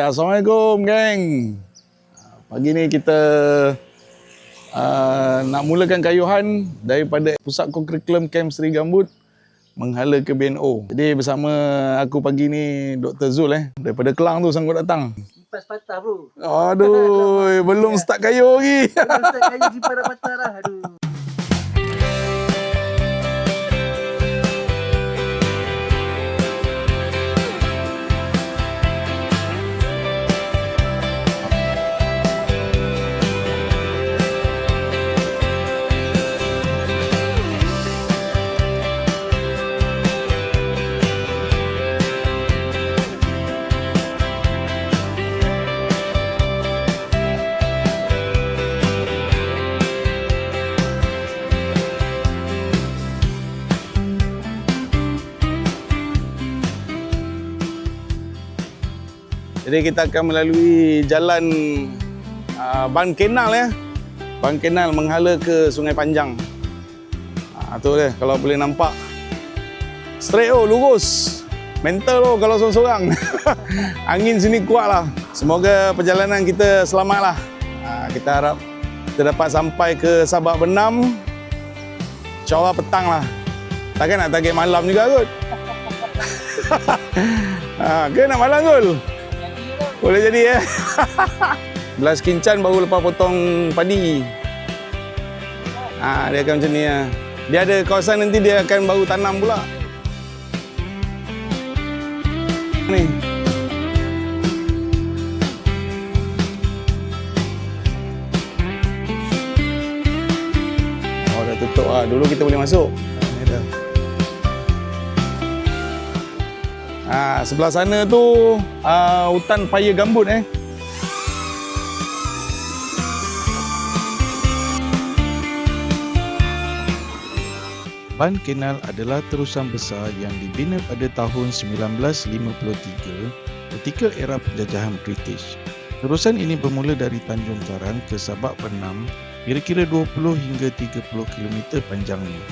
Assalamualaikum geng. Pagi ni kita nak mulakan kayuhan daripada Pusat Kokurikulum Kem Seri Gambut menghala ke BNO. Jadi bersama aku pagi ni Dr. Zul daripada Kelang tu sanggup datang. Kipas patah bro. Aduh, belum start kayu lagi. Belum start kayu kipas dah patah dah. Aduh. Jadi kita akan melalui jalan Ban Kenal Ban Kenal menghala ke Sungai Panjang. Tu dia kalau boleh nampak. Straight lurus. Mental kalau seorang-seorang. Angin sini kuat lah. Semoga perjalanan kita selamat lah. Kita harap kita dapat sampai ke Sabak Benam InsyaAllah petang lah. Takkan nak target malam juga kot. Ke nak malam kot? Boleh jadi Belas Kincan baru lepas potong padi. Dia akan macam ni Dia ada kawasan nanti dia akan baru tanam pula. Ni. Dah tutup dulu kita boleh masuk. Sebelah sana tu hutan paya gambut Ban Kenal adalah terusan besar yang dibina pada tahun 1953 ketika era penjajahan British. Terusan ini bermula dari Tanjung Karang ke Sabak Benam, kira-kira 20 hingga 30 km panjangnya.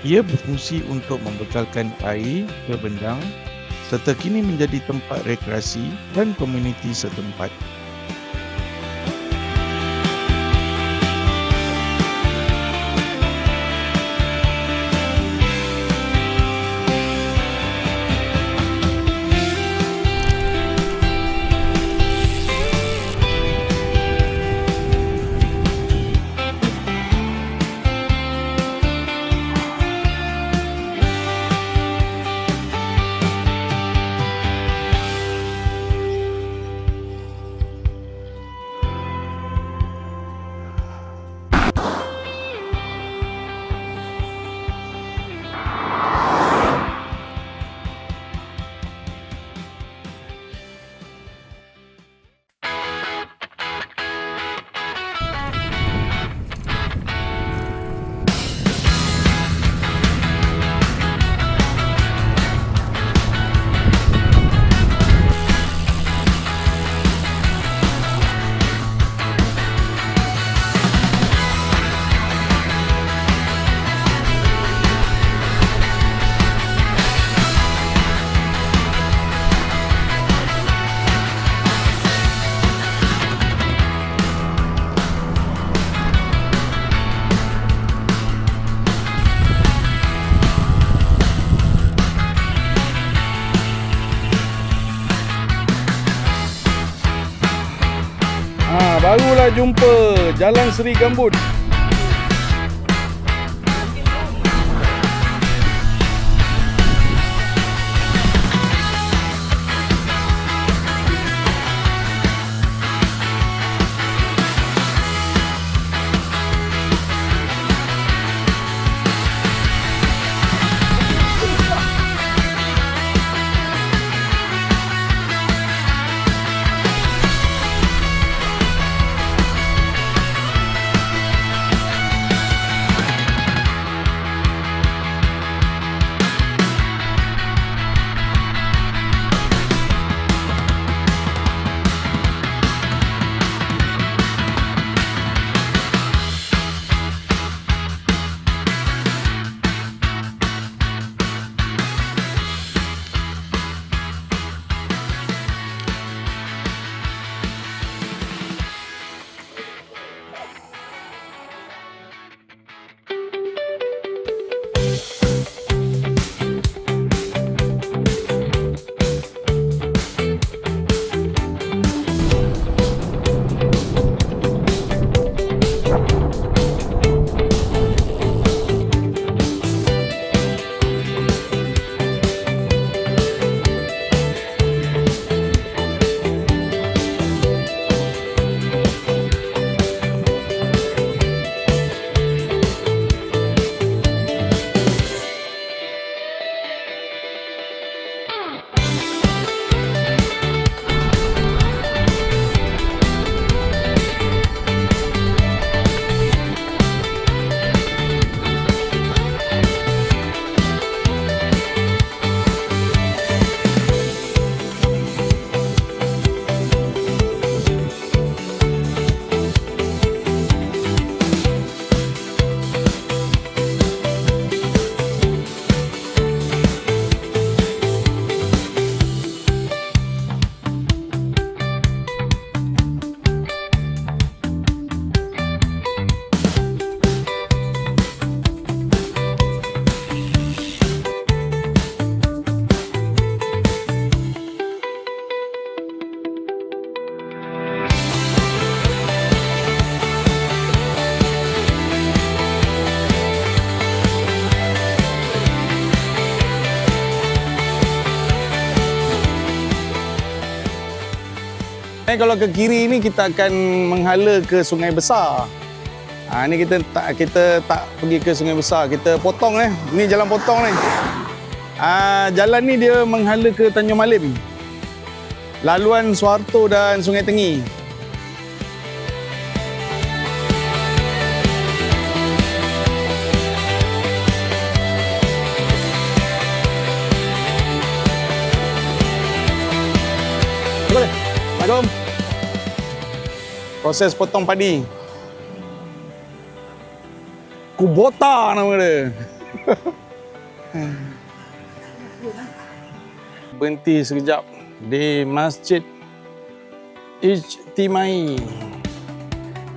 Ia berfungsi untuk membekalkan air ke Bendang serta kini menjadi tempat rekreasi dan komuniti setempat. Barulah jumpa Jalan Seri Gambut. kalau ke kiri ni kita akan menghala ke Sungai Besar. Ni kita tak pergi ke Sungai Besar, kita potong Ni jalan potong ni. Jalan ni dia menghala ke Tanjung Malim. Laluan Suharto dan Sungai Tengi. Assalamualaikum. Proses potong padi. Kubota nama dia. Berhenti sekejap di Masjid Ijtimai,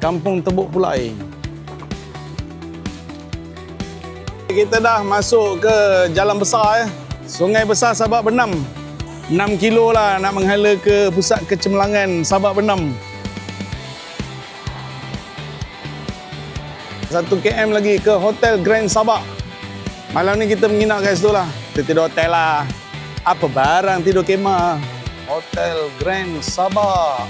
Kampung Tebuk Pulai. Kita dah masuk ke Jalan Besar Sungai Besar Sabak Benam. 6 kilo lah nak menghala ke pusat kecemerlangan Sabak Benam. 1 km lagi ke Hotel Grand Sabak. Malam ni kita menginap kat situ lah. Kita tidur hotel lah. Apa barang tidur kemah. Hotel Grand Sabak.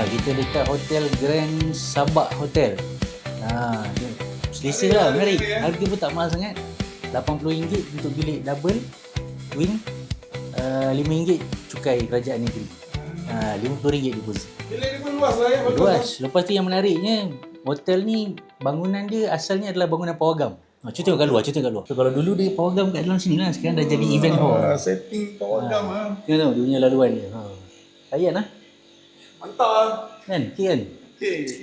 Kita dekat Hotel Grand Sabak Hotel. Selesa lah, menarik. Harga pun tak mahal sangat. RM80 untuk bilik double twin, RM5 cukai kerajaan negeri. RM50 deposit. Bilik dia pun luas lah ya. Luas. Lepas tu yang menariknya, hotel ni bangunan dia asalnya adalah bangunan pawagam. Cuba tengok kat luar, So, kalau dulu dia pawagam kat dalam sini lah, sekarang dah jadi event hall. Setting pawagam lah. Tengok dia punya laluan dia. Layan lah. Mantap lah. Kan? Okay kan?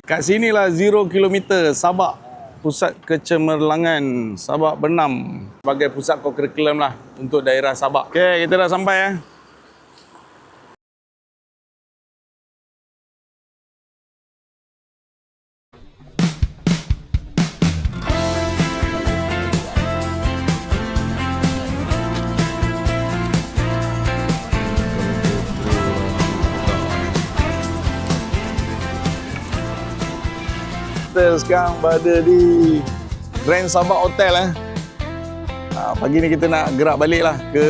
Kat sinilah 0 km Sabak, pusat kecemerlangan Sabak Benam, sebagai pusat kokurikulum lah untuk daerah Sabak. Okey, kita dah sampai Kita sekarang berada di Grand Sabak Hotel pagi ni kita nak gerak balik lah ke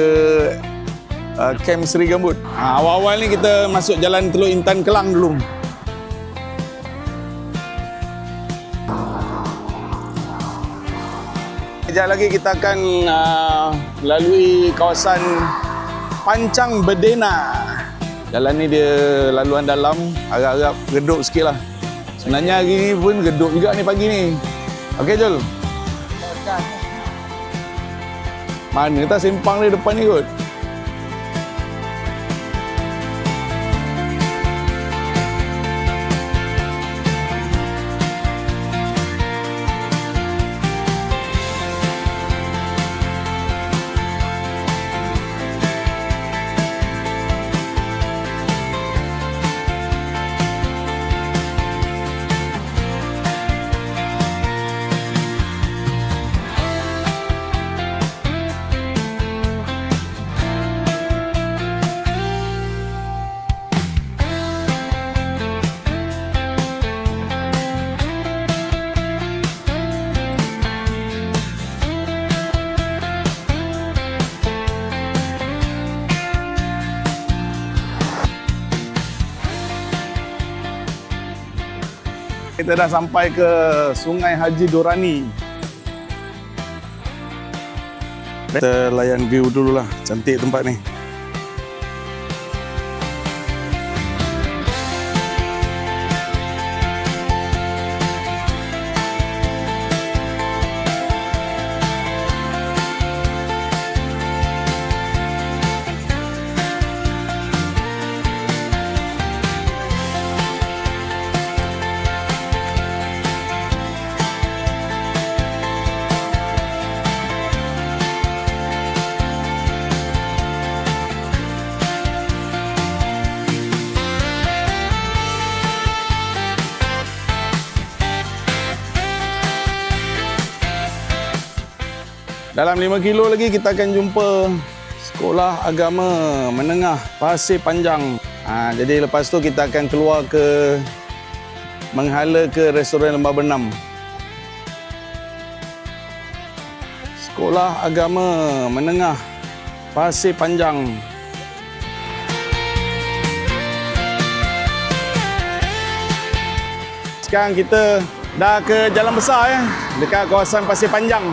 Camp Seri Gambut. Awal-awal ni kita masuk jalan Teluk Intan Kelang dulu. Sekejap lagi kita akan lalui kawasan Pancang Berdena. Jalan ni dia laluan dalam, agak-agak redup sikit lah. Sebenarnya hari ni pun geduk juga ni pagi ni. Okey Jul. Mana tak simpang dia depan ni kot. Kita dah sampai ke Sungai Haji Dorani. Kita layan view dululah. Cantik tempat ni. Dalam 5 kilo lagi kita akan jumpa Sekolah Agama Menengah Pasir Panjang. Jadi lepas tu kita akan keluar ke menghala ke restoran Lembah Bernam. Sekolah Agama Menengah Pasir Panjang. Sekarang kita dah ke jalan besar dekat kawasan Pasir Panjang.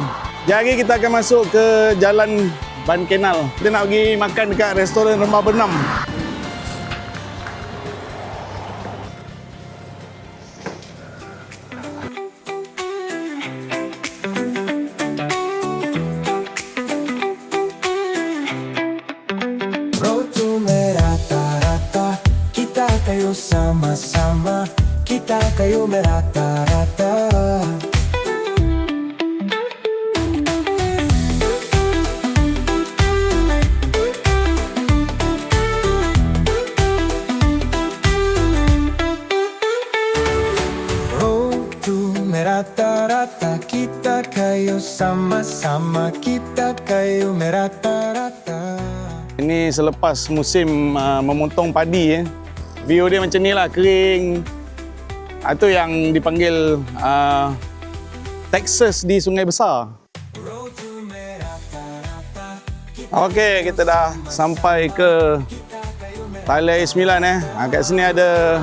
Jadi kita akan masuk ke jalan Ban Kenal. Kita nak pergi makan dekat restoran Lembah Bernam. Kayu sama-sama, kita kayu merata-rata. Road to merata-rata, kita kayu sama-sama, kita kayu merata-rata. Ini selepas musim memotong padi view dia macam ni lah, kering. Itu yang dipanggil Texas di Sungai Besar. Okey, kita dah sampai ke Tali Air 9 Kat sini ada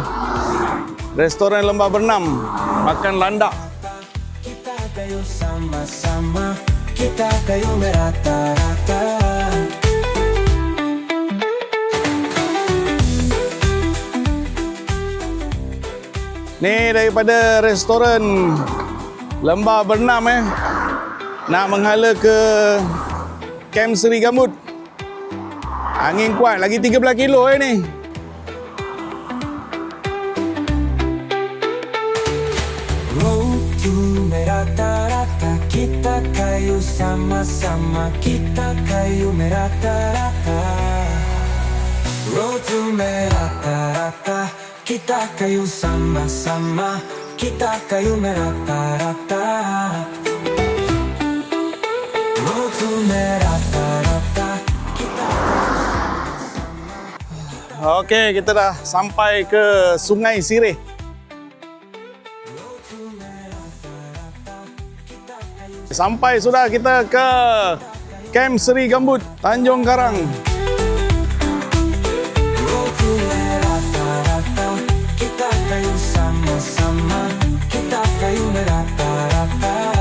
restoran Lembah Bernam, makan landak. Kita kayu sama-sama, kita kayu merata-rata. Ni daripada restoran Lembah Bernam nak menghala ke Kem Seri Gambut. Angin kuat, lagi 13 kilo ni. Road to merata-rata, kita kayu sama-sama, kita kayu merata-rata. Road to merata-rata, kita kayu sama-sama, kita kayu merata-rata. Road to merata-rata, kita Okey, kita dah sampai ke Sungai Sireh. Sampai sudah kita ke Kem Seri Gambut, Tanjung Karang. Road to merata-rata, kita kayu sama-sama, kita kayu merata-rata.